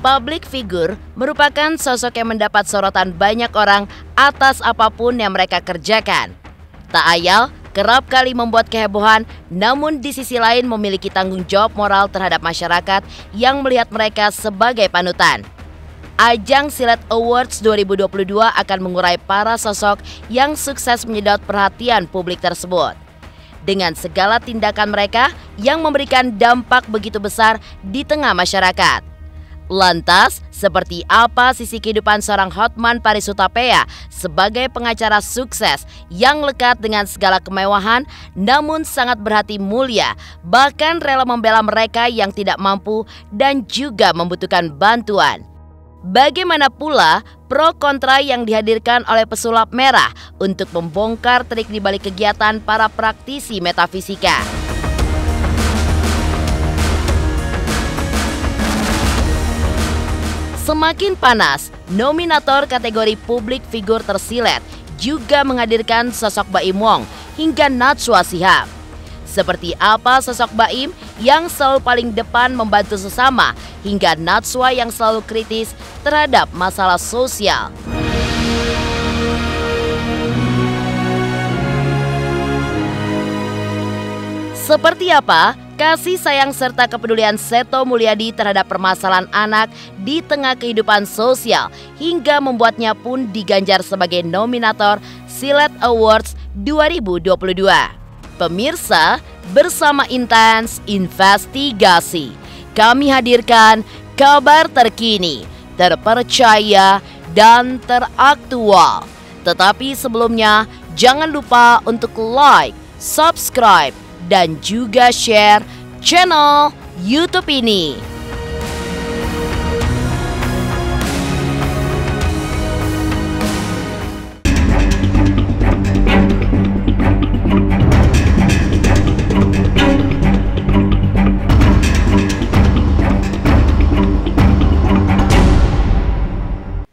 Public figure merupakan sosok yang mendapat sorotan banyak orang atas apapun yang mereka kerjakan. Tak ayal, kerap kali membuat kehebohan, namun di sisi lain memiliki tanggung jawab moral terhadap masyarakat yang melihat mereka sebagai panutan. Ajang Silet Awards 2022 akan mengurai para sosok yang sukses menyedot perhatian publik tersebut. Dengan segala tindakan mereka yang memberikan dampak begitu besar di tengah masyarakat. Lantas, seperti apa sisi kehidupan seorang Hotman Paris Hutapea sebagai pengacara sukses yang lekat dengan segala kemewahan namun sangat berhati mulia, bahkan rela membela mereka yang tidak mampu dan juga membutuhkan bantuan? Bagaimana pula pro kontra yang dihadirkan oleh pesulap merah untuk membongkar trik di balik kegiatan para praktisi metafisika? Semakin panas, nominator kategori publik figur tersilet juga menghadirkan sosok Baim Wong hingga Najwa Shihab. Seperti apa sosok Baim yang selalu paling depan membantu sesama hingga Najwa yang selalu kritis terhadap masalah sosial. Seperti apa kasih sayang serta kepedulian Seto Mulyadi terhadap permasalahan anak di tengah kehidupan sosial hingga membuatnya pun diganjar sebagai nominator Silet Awards 2022. Pemirsa, bersama Intens Investigasi, kami hadirkan kabar terkini, terpercaya, dan teraktual. Tetapi sebelumnya, jangan lupa untuk like, subscribe, dan juga share channel YouTube ini.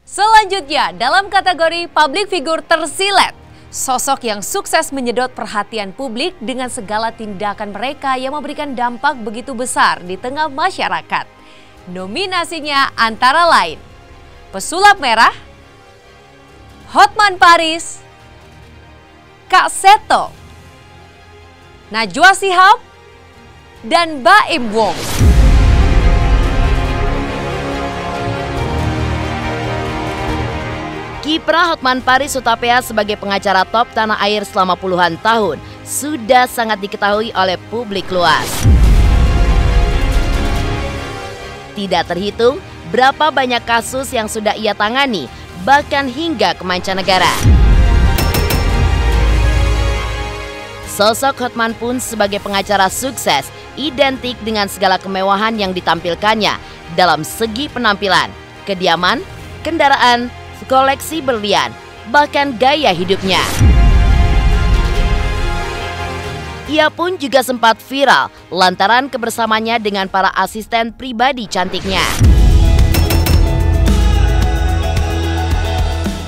Selanjutnya, dalam kategori public figure tersilet, sosok yang sukses menyedot perhatian publik dengan segala tindakan mereka yang memberikan dampak begitu besar di tengah masyarakat. Nominasinya antara lain pesulap merah, Hotman Paris, Kak Seto, Najwa Shihab, dan Baim Wong. Kiprah Hotman Paris Hutapea sebagai pengacara top tanah air selama puluhan tahun sudah sangat diketahui oleh publik luas. Tidak terhitung berapa banyak kasus yang sudah ia tangani, bahkan hingga ke mancanegara. Sosok Hotman pun sebagai pengacara sukses identik dengan segala kemewahan yang ditampilkannya dalam segi penampilan, kediaman, kendaraan, koleksi berlian, bahkan gaya hidupnya. Ia pun juga sempat viral lantaran kebersamaannya dengan para asisten pribadi cantiknya.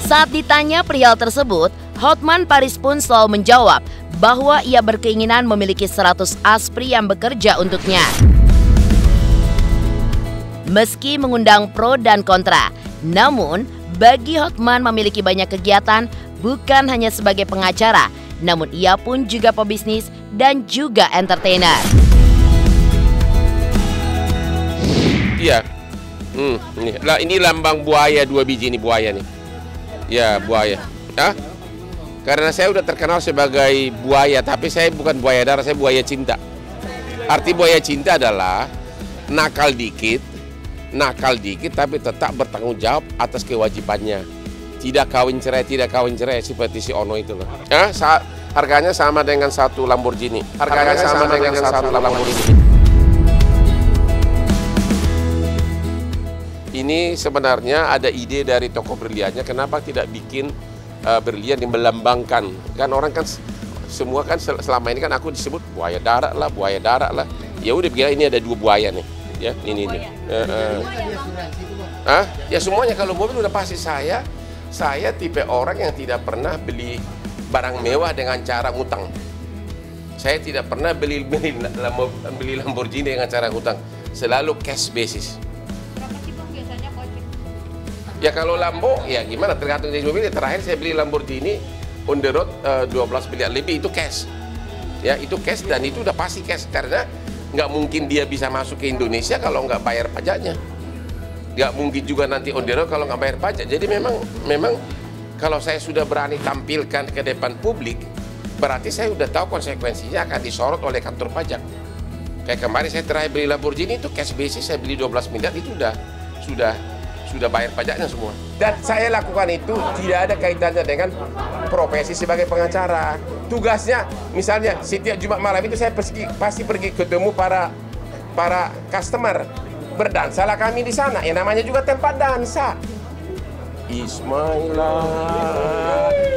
Saat ditanya perihal tersebut, Hotman Paris pun selalu menjawab bahwa ia berkeinginan memiliki 100 aspri yang bekerja untuknya. Meski mengundang pro dan kontra, namun bagi Hotman memiliki banyak kegiatan bukan hanya sebagai pengacara, namun ia pun juga pebisnis dan juga entertainer. Iya, ini lambang buaya 2 biji nih buaya nih. Ya buaya. Hah? Karena saya udah terkenal sebagai buaya, tapi saya bukan buaya darat, saya buaya cinta. Arti buaya cinta adalah nakal dikit tapi tetap bertanggung jawab atas kewajibannya. Tidak kawin cerai seperti si Ono itu loh. Ya, harganya sama dengan satu Lamborghini. Ini sebenarnya ada ide dari toko berliannya, kenapa tidak bikin berlian yang melambangkan. Kan orang kan semua kan selama ini kan aku disebut buaya darat lah. Ya udah bilang ini ada 2 buaya nih. Ya, ini. Ya semuanya. Kalau mobil udah pasti saya tipe orang yang tidak pernah beli barang mewah dengan cara ngutang. Saya tidak pernah beli Lamborghini dengan cara ngutang. Selalu cash basis. Berapa sih Bang biasanya Ya kalau Lambo, ya gimana tergantung jenis mobil. Terakhir saya beli Lamborghini on the road 12 miliar lebih, itu cash. Ya itu cash, dan itu udah pasti cash karena nggak mungkin dia bisa masuk ke Indonesia kalau nggak bayar pajaknya. Nggak mungkin juga nanti on the road kalau nggak bayar pajak. Jadi memang kalau saya sudah berani tampilkan ke depan publik, berarti saya udah tahu konsekuensinya akan disorot oleh kantor pajak. Kayak kemarin saya terakhir beli Lamborghini itu cash basis, saya beli 12 miliar itu sudah bayar pajaknya semua. Dan saya lakukan itu tidak ada kaitannya dengan profesi sebagai pengacara. Tugasnya misalnya setiap Jumat malam itu saya pasti pergi ketemu para customer. Berdansalah kami di sana. Yang namanya juga tempat dansa. Ismaila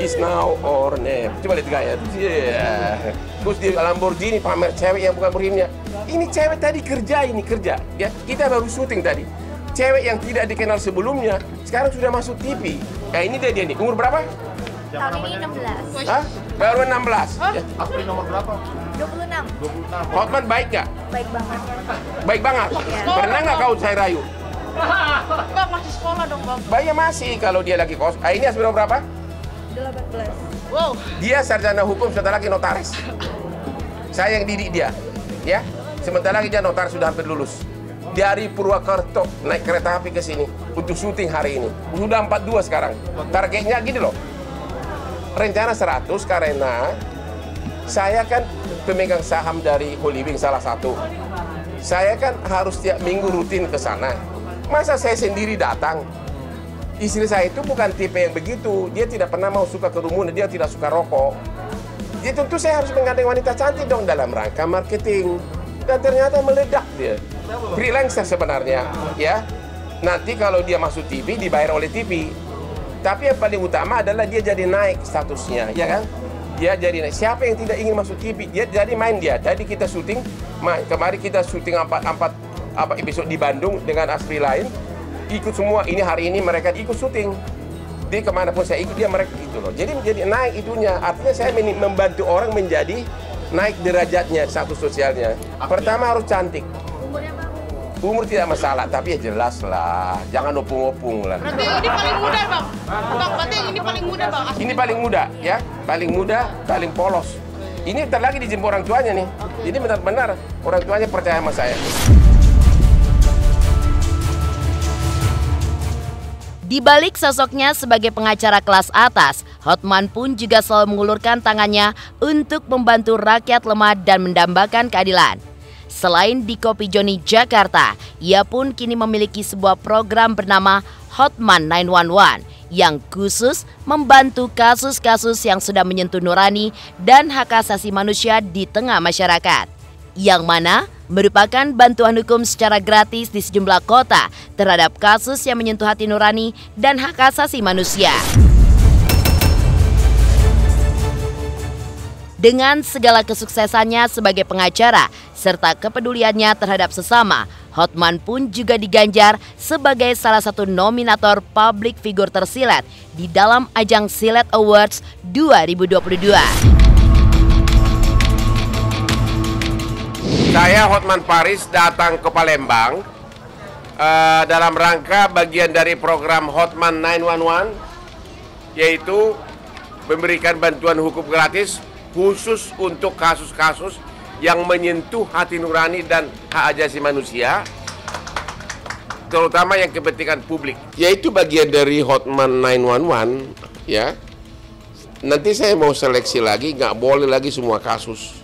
is now or never. Coba lihat gaya. Yeah. Terus di Lamborghini pamer cewek yang bukan berimnya. Ini cewek tadi kerja. Ya, kita baru syuting tadi. Cewek yang tidak dikenal sebelumnya sekarang sudah masuk TV. Ini dia nih. Umur berapa? Tahun ini 16. Hah? Baru 16. Ya. Asli nomor berapa? 26. Hotman baik nggak? Baik banget. Baik banget. Ya. Pernah nggak kau saya rayu? Bang, masih sekolah dong, Bang. Bayar masih kalau dia lagi kos. Ini asli nomor berapa? 18. Wow. Dia sarjana hukum, sebentar lagi notaris. Saya yang didik dia, ya. Sebentar lagi dia notaris, sudah hampir lulus. Dari Purwakarta naik kereta api ke sini untuk syuting hari ini. Sudah 42 sekarang. Targetnya gini loh. Rencana 100 karena saya kan pemegang saham dari Holywing salah satu. Saya kan harus tiap minggu rutin ke sana. Masa saya sendiri datang? Istri saya itu bukan tipe yang begitu. Dia tidak pernah mau suka kerumunan, dia tidak suka rokok. Jadi tentu saya harus menggandeng wanita cantik dong dalam rangka marketing. Dan ternyata meledak dia. Freelancer sebenarnya, ya. Nanti kalau dia masuk TV dibayar oleh TV. Tapi yang paling utama adalah dia jadi naik statusnya, ya kan? Dia jadi naik. Siapa yang tidak ingin masuk TV? Dia jadi main dia. Tadi kita syuting, kemarin kita syuting empat episode di Bandung dengan asli lain. Ikut semua. Ini hari ini mereka ikut syuting. Jadi kemanapun saya ikut dia mereka itu loh. Jadi menjadi naik itunya. Artinya saya membantu orang menjadi naik derajatnya, status sosialnya. Pertama harus cantik. Umur tidak masalah, tapi ya jelas lah. Jangan opung-opung lah. Berarti ini paling muda, Bang. Bang, berarti yang ini paling muda, Bang. Ini paling muda, ya. Paling muda, paling polos. Ini bentar lagi dijemput orang tuanya nih. Jadi benar-benar orang tuanya percaya sama saya. Di balik sosoknya sebagai pengacara kelas atas, Hotman pun juga selalu mengulurkan tangannya untuk membantu rakyat lemah dan mendambakan keadilan. Selain di Kopi Joni Jakarta, ia pun kini memiliki sebuah program bernama Hotman 911 yang khusus membantu kasus-kasus yang sudah menyentuh nurani dan hak asasi manusia di tengah masyarakat. Yang mana merupakan bantuan hukum secara gratis di sejumlah kota terhadap kasus yang menyentuh hati nurani dan hak asasi manusia. Dengan segala kesuksesannya sebagai pengacara serta kepeduliannya terhadap sesama, Hotman pun juga diganjar sebagai salah satu nominator publik figur tersilet di dalam ajang Silet Awards 2022. Saya Hotman Paris datang ke Palembang dalam rangka bagian dari program Hotman 911, yaitu memberikan bantuan hukum gratis khusus untuk kasus-kasus yang menyentuh hati nurani dan hak asasi manusia, terutama yang kepentingan publik. Yaitu bagian dari Hotman 911, ya. Nanti saya mau seleksi lagi, nggak boleh lagi semua kasus.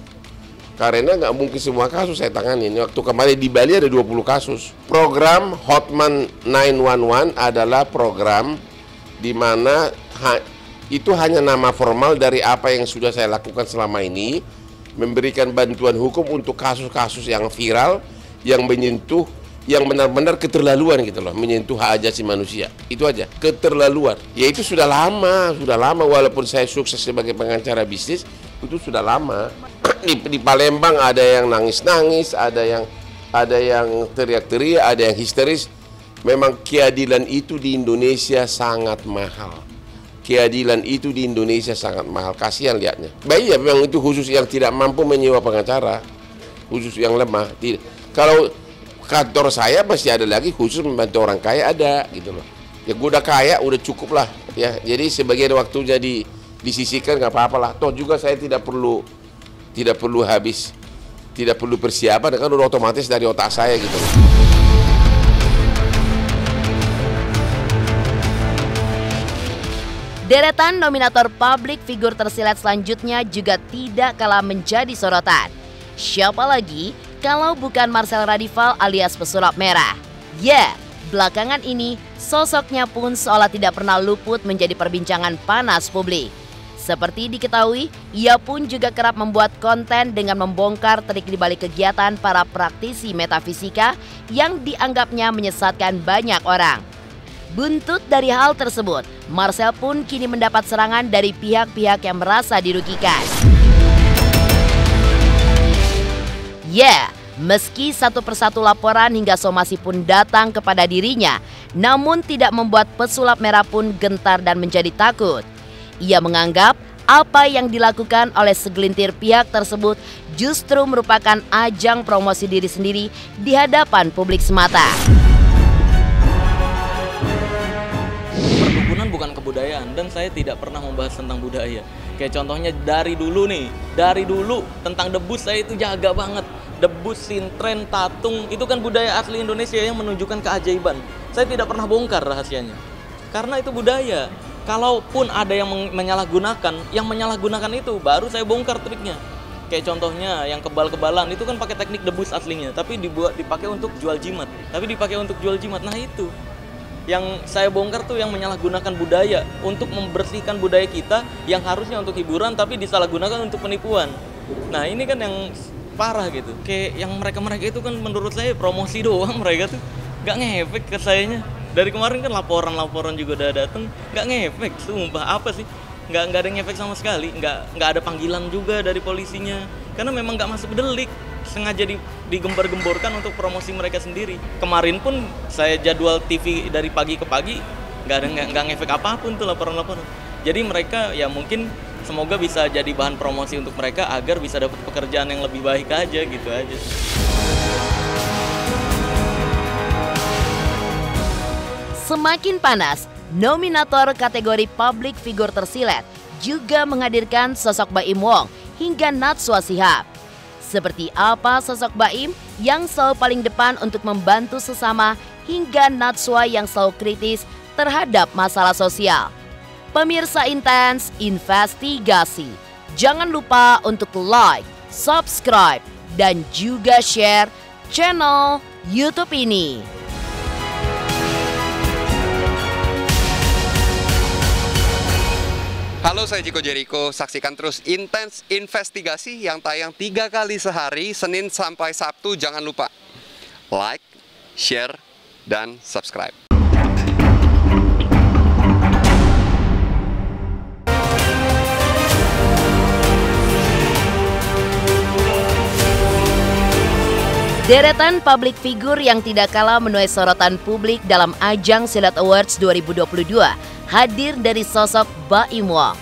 Karena nggak mungkin semua kasus saya tangani. Waktu kemarin di Bali ada 20 kasus. Program Hotman 911 adalah program di mana itu hanya nama formal dari apa yang sudah saya lakukan selama ini, memberikan bantuan hukum untuk kasus-kasus yang viral, yang menyentuh, yang benar-benar keterlaluan gitu loh, menyentuh hak asasi manusia. Itu aja, keterlaluan. Ya itu sudah lama walaupun saya sukses sebagai pengacara bisnis, itu sudah lama. Di Palembang ada yang nangis-nangis, ada yang teriak-teriak, ada yang histeris. Memang keadilan itu di Indonesia sangat mahal. Keadilan itu di Indonesia sangat mahal, kasihan lihatnya. Baik ya, memang itu khusus yang tidak mampu menyewa pengacara, khusus yang lemah. Kalau kantor saya masih ada lagi khusus membantu orang kaya ada, gitu loh. Ya gue udah kaya, udah cukup lah ya. Jadi sebagian waktunya disisihkan nggak apa-apa lah. Toh juga saya tidak perlu persiapan, kan udah otomatis dari otak saya gitu. Deretan nominator publik figur tersilat selanjutnya juga tidak kalah menjadi sorotan. Siapa lagi kalau bukan Marcel Radival alias pesulap merah? Ya, belakangan ini sosoknya pun seolah tidak pernah luput menjadi perbincangan panas publik. Seperti diketahui, ia pun juga kerap membuat konten dengan membongkar trik di balik kegiatan para praktisi metafisika yang dianggapnya menyesatkan banyak orang. Buntut dari hal tersebut, Marcel pun kini mendapat serangan dari pihak-pihak yang merasa dirugikan. Meski satu persatu laporan hingga somasi pun datang kepada dirinya, namun tidak membuat pesulap merah pun gentar dan menjadi takut. Ia menganggap apa yang dilakukan oleh segelintir pihak tersebut justru merupakan ajang promosi diri sendiri di hadapan publik semata. Perdukunan bukan kebudayaan dan saya tidak pernah membahas tentang budaya. Kayak contohnya dari dulu tentang debus saya itu jaga banget. Debus, sintren, tatung, itu kan budaya asli Indonesia yang menunjukkan keajaiban. Saya tidak pernah bongkar rahasianya. Karena itu budaya. Kalaupun ada yang menyalahgunakan, itu baru saya bongkar triknya. Kayak contohnya yang kebal-kebalan itu kan pakai teknik debus aslinya, tapi dipakai untuk jual jimat. Nah itu yang saya bongkar tuh yang menyalahgunakan budaya untuk membersihkan budaya kita yang harusnya untuk hiburan tapi disalahgunakan untuk penipuan. Nah ini kan yang parah gitu. Kayak yang mereka itu kan menurut saya promosi doang, mereka tuh nggak ngefek ke sayanya. Dari kemarin kan laporan juga udah dateng, nggak ngefek, sumpah apa sih? Nggak ada ngefek sama sekali, nggak ada panggilan juga dari polisinya. Karena memang nggak masuk delik, sengaja digembar-gemborkan untuk promosi mereka sendiri. Kemarin pun saya jadwal TV dari pagi ke pagi, nggak ngefek apapun tuh laporan-laporan. Jadi mereka ya mungkin semoga bisa jadi bahan promosi untuk mereka agar bisa dapat pekerjaan yang lebih baik aja gitu aja. Semakin panas, nominator kategori publik figur tersilet juga menghadirkan sosok Baim Wong hingga Najwa Shihab. Seperti apa sosok Baim yang selalu paling depan untuk membantu sesama hingga Najwa yang selalu kritis terhadap masalah sosial. Pemirsa Intens Investigasi, jangan lupa untuk like, subscribe, dan juga share channel YouTube ini. Halo, saya Chico Jericho. Saksikan terus Intens Investigasi yang tayang 3 kali sehari, Senin sampai Sabtu. Jangan lupa like, share, dan subscribe. Deretan publik figur yang tidak kalah menuai sorotan publik dalam ajang Silat Awards 2022 hadir dari sosok Baim Wong.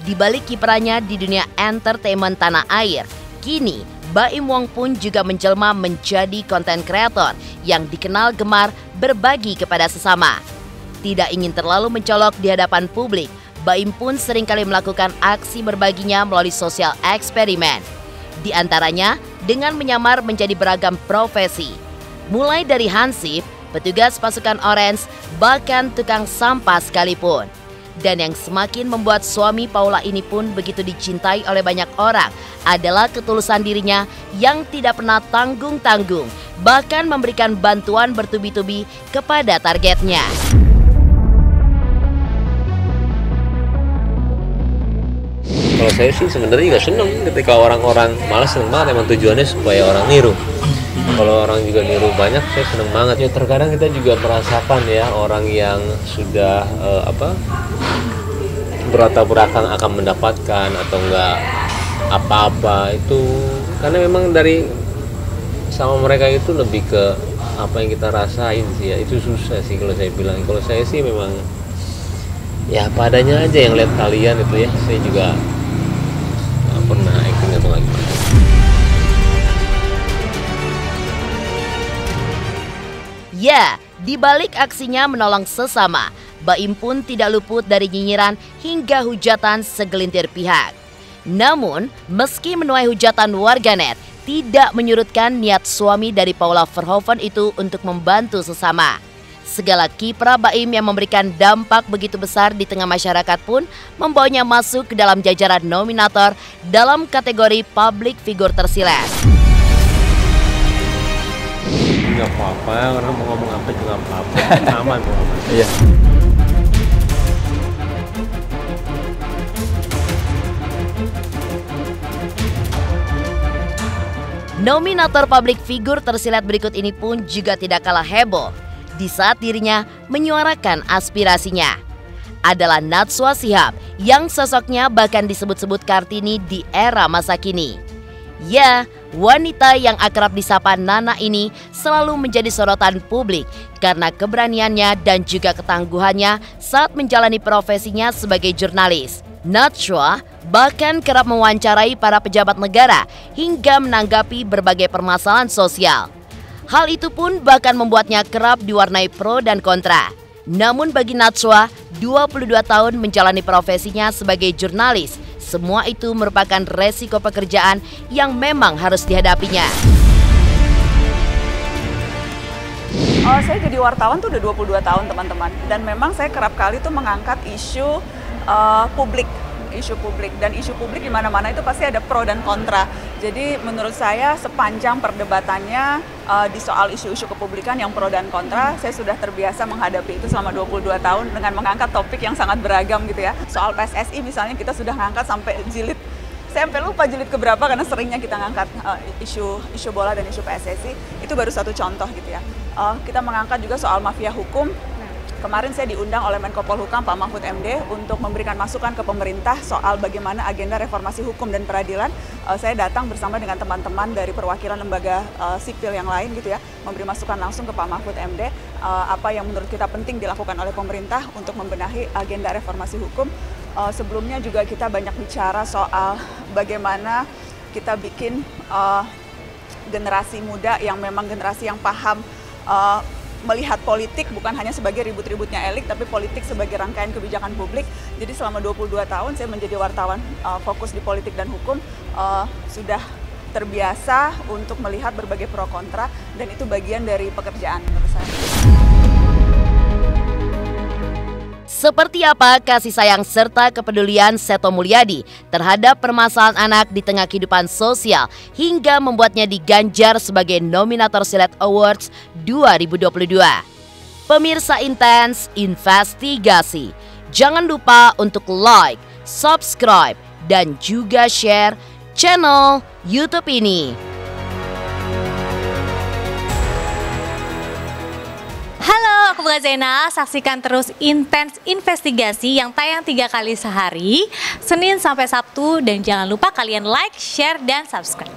Di balik kiprahnya di dunia entertainment tanah air, kini Baim Wong pun juga menjelma menjadi konten kreator yang dikenal gemar berbagi kepada sesama. Tidak ingin terlalu mencolok di hadapan publik, Baim pun seringkali melakukan aksi berbaginya melalui sosial eksperimen. Di antaranya dengan menyamar menjadi beragam profesi. Mulai dari hansip, petugas pasukan Orange, bahkan tukang sampah sekalipun. Dan yang semakin membuat suami Paula ini pun begitu dicintai oleh banyak orang adalah ketulusan dirinya yang tidak pernah tanggung-tanggung, bahkan memberikan bantuan bertubi-tubi kepada targetnya. Kalau saya sih sebenarnya juga seneng ketika orang-orang, malah seneng banget, emang tujuannya supaya orang niru. Kalau orang juga niru banyak, saya seneng banget. Ya terkadang kita juga merasakan ya orang yang sudah berata-berakan akan mendapatkan atau enggak apa-apa itu, karena memang dari sama mereka itu lebih ke apa yang kita rasain sih ya. Itu susah sih kalau saya bilang. Kalau saya sih memang ya padanya aja yang lihat kalian itu ya. Saya juga pernah acting atau nggak gimana. Ya, di balik aksinya menolong sesama, Baim pun tidak luput dari nyinyiran hingga hujatan segelintir pihak. Namun, meski menuai hujatan warganet, tidak menyurutkan niat suami dari Paula Verhoeven itu untuk membantu sesama. Segala kiprah Baim yang memberikan dampak begitu besar di tengah masyarakat pun membawanya masuk ke dalam jajaran nominator dalam kategori public figure tersilet. Nggak apa-apa, orang mau ngomong apa juga apa-apa, aman kok. Iya. Nominator public figure tersilat berikut ini pun juga tidak kalah heboh di saat dirinya menyuarakan aspirasinya. Adalah Najwa Shihab yang sosoknya bahkan disebut-sebut Kartini di era masa kini. Ya, wanita yang akrab disapa Nana ini selalu menjadi sorotan publik karena keberaniannya dan juga ketangguhannya saat menjalani profesinya sebagai jurnalis. Najwa bahkan kerap mewawancarai para pejabat negara hingga menanggapi berbagai permasalahan sosial. Hal itu pun bahkan membuatnya kerap diwarnai pro dan kontra. Namun bagi Najwa, 22 tahun menjalani profesinya sebagai jurnalis, semua itu merupakan resiko pekerjaan yang memang harus dihadapinya. Saya jadi wartawan tuh udah 22 tahun teman-teman, dan memang saya kerap kali tuh mengangkat isu publik dan isu publik di mana-mana itu pasti ada pro dan kontra. Jadi menurut saya sepanjang perdebatannya di soal isu-isu kepublikan yang pro dan kontra, saya sudah terbiasa menghadapi itu selama 22 tahun dengan mengangkat topik yang sangat beragam gitu ya. Soal PSSI misalnya kita sudah ngangkat sampai jilid, saya sampai lupa jilid keberapa karena seringnya kita ngangkat isu bola dan isu PSSI. Itu baru satu contoh gitu ya. Kita mengangkat juga soal mafia hukum. Kemarin saya diundang oleh Menko Polhukam Pak Mahfud MD untuk memberikan masukan ke pemerintah soal bagaimana agenda reformasi hukum dan peradilan. Saya datang bersama dengan teman-teman dari perwakilan lembaga sipil yang lain gitu ya, memberi masukan langsung ke Pak Mahfud MD apa yang menurut kita penting dilakukan oleh pemerintah untuk membenahi agenda reformasi hukum. Sebelumnya juga kita banyak bicara soal bagaimana kita bikin generasi muda yang memang generasi yang paham melihat politik bukan hanya sebagai ribut-ributnya elit, tapi politik sebagai rangkaian kebijakan publik. Jadi selama 22 tahun saya menjadi wartawan fokus di politik dan hukum, sudah terbiasa untuk melihat berbagai pro kontra, dan itu bagian dari pekerjaan menurut saya. Seperti apa kasih sayang serta kepedulian Seto Mulyadi terhadap permasalahan anak di tengah kehidupan sosial hingga membuatnya diganjar sebagai nominator Silet Awards 2022. Pemirsa Intens Investigasi, jangan lupa untuk like, subscribe, dan juga share channel YouTube ini. Halo, aku Bunga Zainal. Saksikan terus Intens Investigasi yang tayang 3 kali sehari, Senin sampai Sabtu, dan jangan lupa kalian like, share, dan subscribe.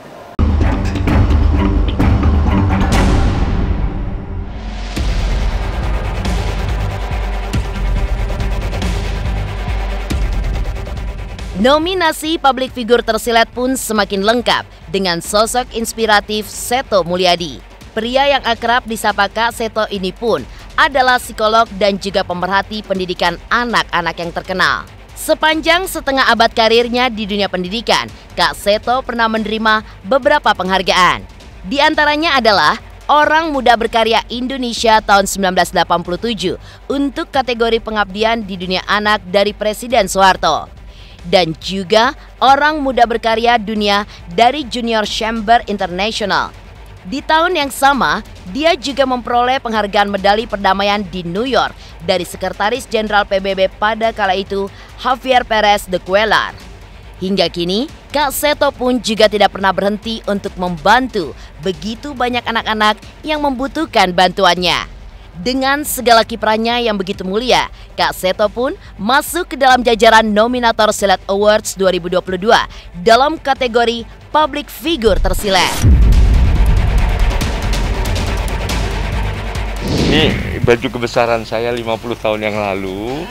Nominasi public figure tersilet pun semakin lengkap dengan sosok inspiratif Seto Mulyadi. Pria yang akrab disapa Kak Seto ini pun adalah psikolog dan juga pemerhati pendidikan anak-anak yang terkenal. Sepanjang setengah abad karirnya di dunia pendidikan, Kak Seto pernah menerima beberapa penghargaan. Di antaranya adalah Orang Muda Berkarya Indonesia tahun 1987 untuk kategori pengabdian di dunia anak dari Presiden Soeharto. Dan juga Orang Muda Berkarya Dunia dari Junior Chamber International. Di tahun yang sama, dia juga memperoleh penghargaan medali perdamaian di New York dari Sekretaris Jenderal PBB pada kala itu, Javier Pérez de Cuellar. Hingga kini, Kak Seto pun juga tidak pernah berhenti untuk membantu begitu banyak anak-anak yang membutuhkan bantuannya. Dengan segala kiprahnya yang begitu mulia, Kak Seto pun masuk ke dalam jajaran nominator Silet Awards 2022 dalam kategori Public Figure Tersilet. Ini baju kebesaran saya 50 tahun yang lalu.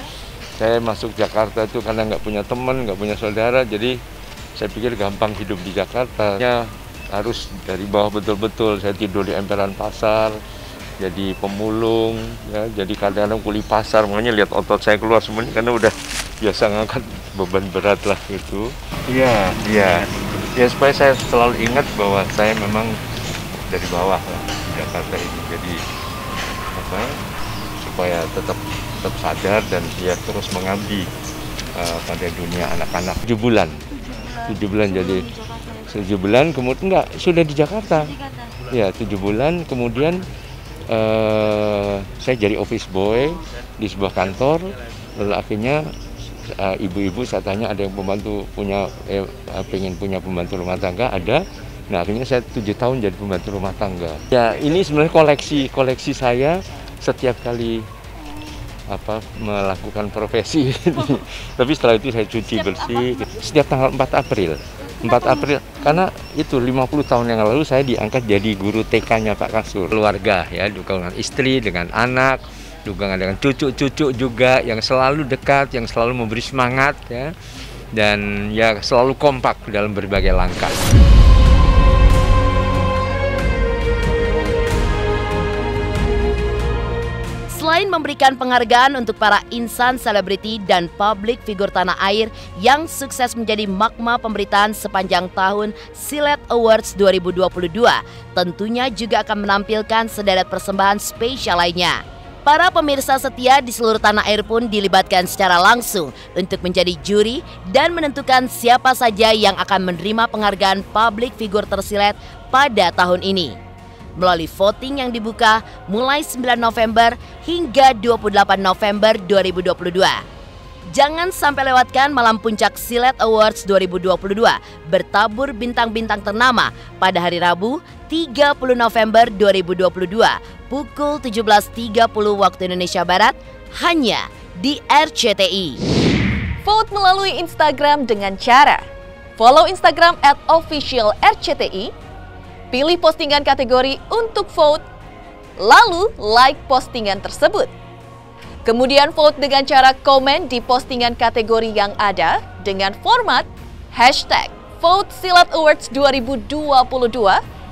Saya masuk Jakarta itu karena nggak punya teman, nggak punya saudara, jadi saya pikir gampang hidup di Jakarta. Harus dari bawah betul-betul, saya tidur di emperan pasar, jadi pemulung, ya, jadi kadang-kadang kuli pasar, makanya lihat otot saya keluar semuanya karena udah biasa ngangkat beban berat lah gitu. Iya, ya supaya saya selalu ingat bahwa saya memang dari bawah lah Jakarta ini, jadi supaya tetap sadar dan dia terus mengabdi pada dunia anak-anak. 7 bulan, jadi 7 bulan kemudian sudah di Jakarta. Ya 7 bulan kemudian saya jadi office boy di sebuah kantor, lalu akhirnya ibu-ibu saya tanya ada yang pengen punya pembantu rumah tangga, ada. Nah akhirnya saya 7 tahun jadi pembantu rumah tangga. Ya ini sebenarnya koleksi saya setiap kali melakukan profesi. Tapi setelah itu saya cuci bersih setiap tanggal 4 April karena itu 50 tahun yang lalu saya diangkat jadi guru TK-nya Pak Kasur. Keluarga ya, dukungan istri dengan anak, dukungan dengan cucu-cucu juga yang selalu dekat, yang selalu memberi semangat ya, dan ya selalu kompak dalam berbagai langkah. Selain memberikan penghargaan untuk para insan selebriti dan publik figur tanah air yang sukses menjadi magma pemberitaan sepanjang tahun Silet Awards 2022, tentunya juga akan menampilkan sederet persembahan spesial lainnya. Para pemirsa setia di seluruh tanah air pun dilibatkan secara langsung untuk menjadi juri dan menentukan siapa saja yang akan menerima penghargaan publik figur tersilet pada tahun ini. Melalui voting yang dibuka mulai 9 November hingga 28 November 2022. Jangan sampai lewatkan malam puncak Silet Awards 2022 bertabur bintang-bintang ternama pada hari Rabu 30 November 2022 pukul 17.30 waktu Indonesia Barat hanya di RCTI. Vote melalui Instagram dengan cara follow Instagram @officialrcti, pilih postingan kategori untuk vote, lalu like postingan tersebut. Kemudian vote dengan cara komen di postingan kategori yang ada dengan format #VoteSiletAwards 2022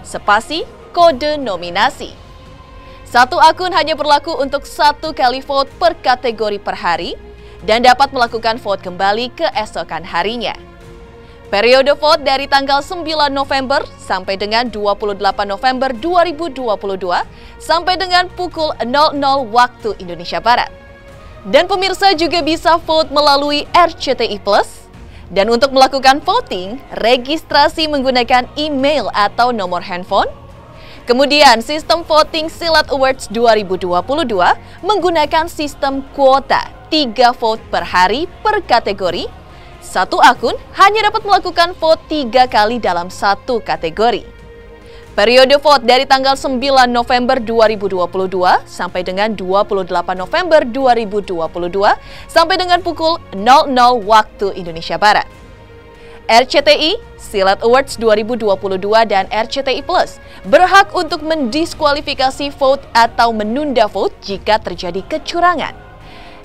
spasi kode nominasi. Satu akun hanya berlaku untuk 1 kali vote per kategori per hari dan dapat melakukan vote kembali keesokan harinya. Periode vote dari tanggal 9 November sampai dengan 28 November 2022 sampai dengan pukul 00 waktu Indonesia Barat. Dan pemirsa juga bisa vote melalui RCTI Plus. Dan untuk melakukan voting, registrasi menggunakan email atau nomor handphone. Kemudian sistem voting Silet Awards 2022 menggunakan sistem kuota 3 vote per hari per kategori. Satu akun hanya dapat melakukan vote 3 kali dalam satu kategori. Periode vote dari tanggal 9 November 2022 sampai dengan 28 November 2022 sampai dengan pukul 00 waktu Indonesia Barat. RCTI, Silet Awards 2022 dan RCTI Plus berhak untuk mendiskualifikasi vote atau menunda vote jika terjadi kecurangan.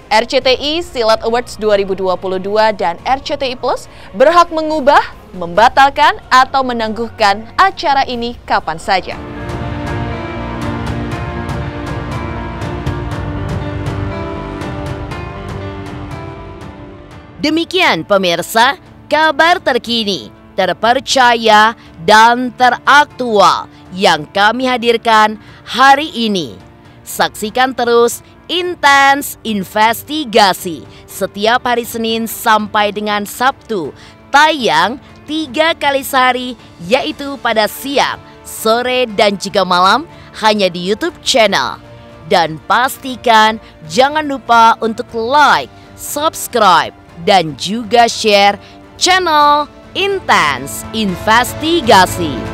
RCTI, Silet Awards 2022 dan RCTI Plus berhak mengubah, membatalkan, atau menangguhkan acara ini kapan saja. Demikian pemirsa, kabar terkini, terpercaya, dan teraktual yang kami hadirkan hari ini. Saksikan terus Intens Investigasi setiap hari Senin sampai dengan Sabtu, tayang 3 kali sehari, yaitu pada siang, sore, dan juga malam hanya di YouTube channel. Dan pastikan jangan lupa untuk like, subscribe, dan juga share channel Intens Investigasi.